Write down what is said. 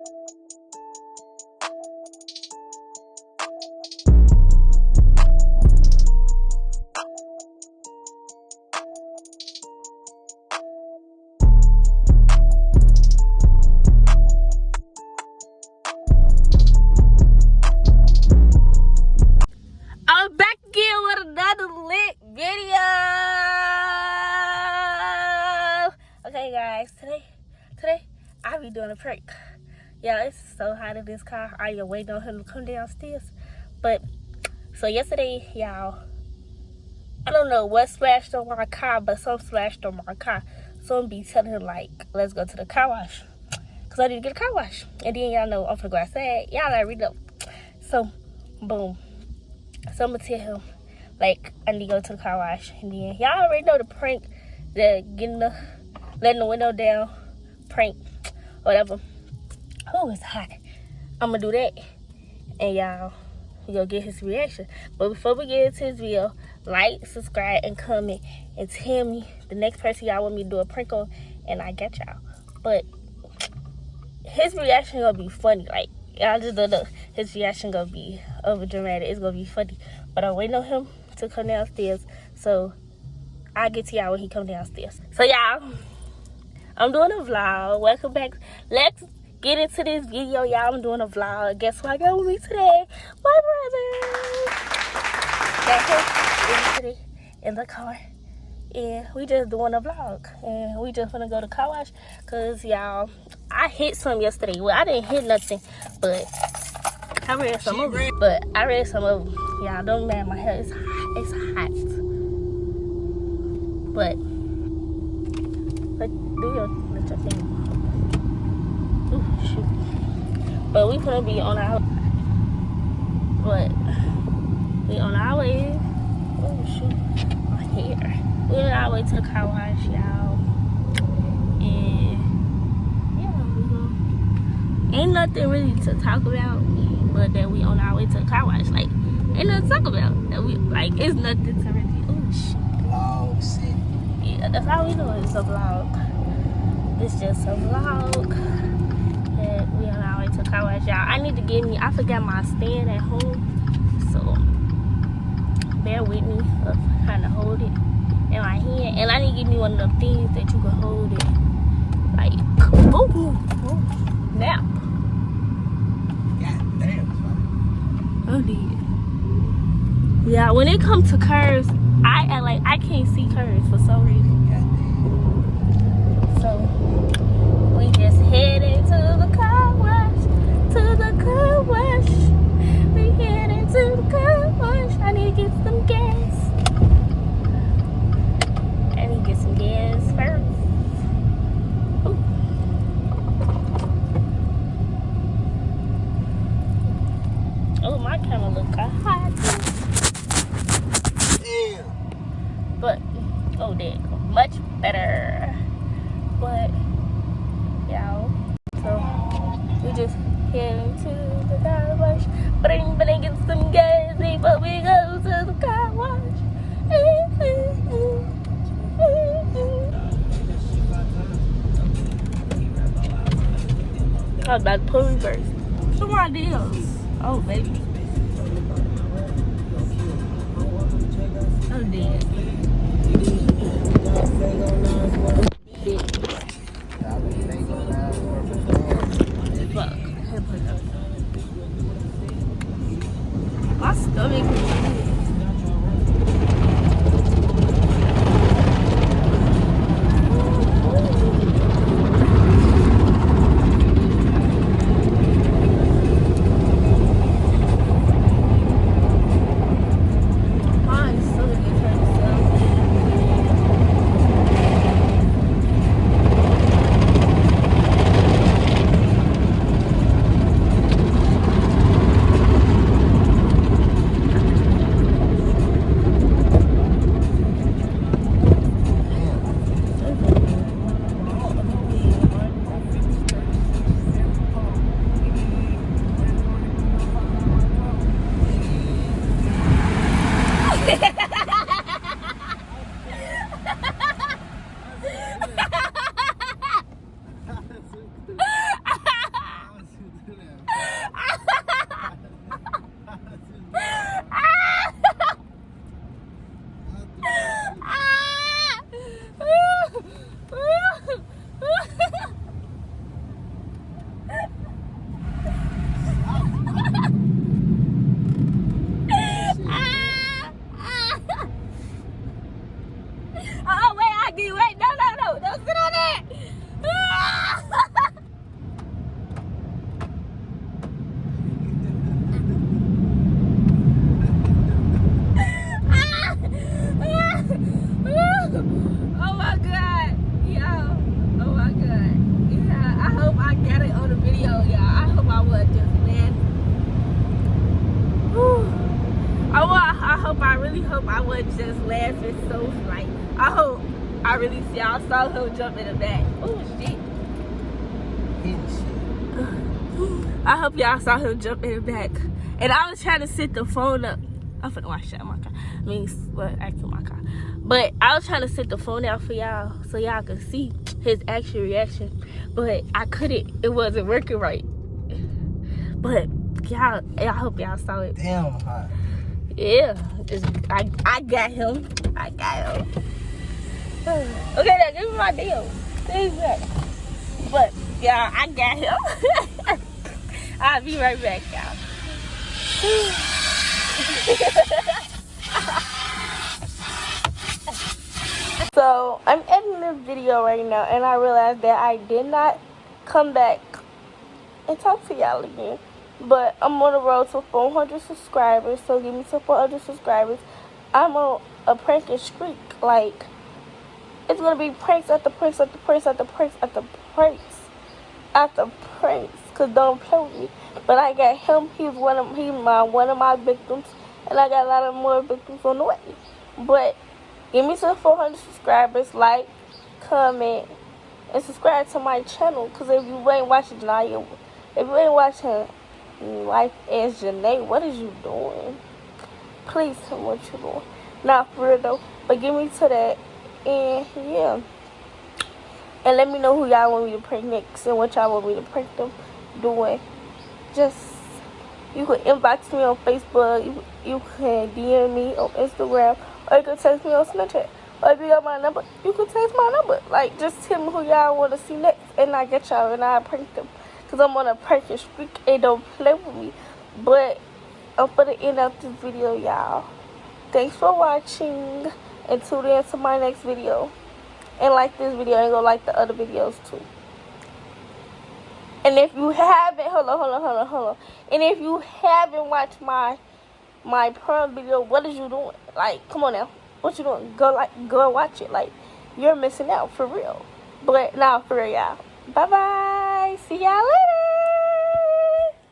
I'm back again with another lit video. Okay guys, today I'll be doing a prank. Yeah, it's so hot in this car. I am waiting on him to come downstairs. But so yesterday, y'all, I don't know what splashed on my car, but some splashed on my car. So I'm be telling him like, let's go to the car wash. Cause I need to get a car wash. And then y'all know I'm finna go outside. Y'all already know. So boom. So I'm gonna tell him like I need to go to the car wash, and then y'all already know the prank, the letting the window down prank, whatever. Oh, it's hot. I'm gonna do that, and y'all we gonna get his reaction. But before we get into his video, like, subscribe, and comment, and tell me the next person y'all want me to do a prank on, and I get y'all. But his reaction gonna be funny, like. Y'all just don't know. His reaction gonna be over dramatic. It's gonna be funny. But I'm waiting on him to come downstairs. So I'll get to y'all when he come downstairs. So y'all, I'm doing a vlog. Welcome back. Let's get into this video, y'all. I'm doing a vlog. Guess who I got with me today? My brother. Got him today in the car. And we just doing a vlog. And we just gonna go to car wash. Cause y'all, I hit some yesterday. Well, I didn't hit nothing, but I read some of them. Y'all, don't mind my hair. It's hot. It's hot. But do your thing. Ooh, shoot. But we gonna be on our. But we on our way. Oh shoot, my hair. We on our way to the car wash, y'all. Ain't nothing really to talk about, but that we on our way to the car wash. Like, ain't nothing to talk about. That we like, it's nothing to really. Oh shit. Vlog city. Yeah, that's all we do. It's a vlog. It's just a vlog that we on our way to the car wash, y'all. I need to get me. I forgot my stand at home, so bear with me of trying to hold it in my hand. And I need to get me one of them things that you can hold it like. Now. Oh, dear. Yeah, when it comes to curves, I act like I can't see curves for some reason. So we just heading to the car wash, to the car wash. We heading to the car wash. I need to get some gas. I need to get some gas first. Ooh. Oh, my camera look hot. Damn. But, oh, there, much better. But, y'all, so we just heading to the car wash. But I get some gas before we go to the car wash. I was about to pull reverse. Some ideas. Oh, baby. Oh, dear. Fuck. My stomach is hope I wasn't just laughing so like I hope I really see y'all saw him jump in the back. Oh shit. I hope y'all saw him jump in the back. And I was trying to set the phone up. I'm finna watch that in my car. I mean, well, actually my car. But I was trying to set the phone out for y'all so y'all could see his actual reaction. But I couldn't. It wasn't working right. But y'all, I hope y'all saw it. Damn hot. Yeah. I got him. I got him. Okay, now give me my deal. Stay back. But, y'all, I got him. I'll be right back, y'all. So I'm editing this video right now, and I realized that I did not come back and talk to y'all again. But I'm on the road to 400 subscribers, so give me some 400 subscribers. I'm on a pranking streak. Like, it's gonna be pranks after pranks after pranks after pranks after pranks after pranks. Cause don't play with me. But I got him. He's one of my victims, and I got a lot of more victims on the way. But give me some 400 subscribers, like, comment, and subscribe to my channel. Cause if you ain't watching Janea, if you ain't watching Life as Janea, what is you doing? Please tell me what you doing. Not for real though, but give me to that, and yeah. And let me know who y'all want me to prank next and what y'all want me to prank them doing. Just, you can inbox me on Facebook, you can DM me on Instagram, or you can text me on Snapchat. Or if you got my number, you can text my number. Like, just tell me who y'all want to see next, and I get y'all, and I prank them. Because I'm on a pranking streak, and don't play with me. But I'm for the end of this video, y'all. Thanks for watching, and tune in to my next video. And like this video, and go like the other videos too. And if you haven't, hold on. And if you haven't watched my prom video, what is you doing? Like, come on now, what you doing? Go watch it. Like, you're missing out for real. But now, for real, y'all. Bye bye. See y'all later.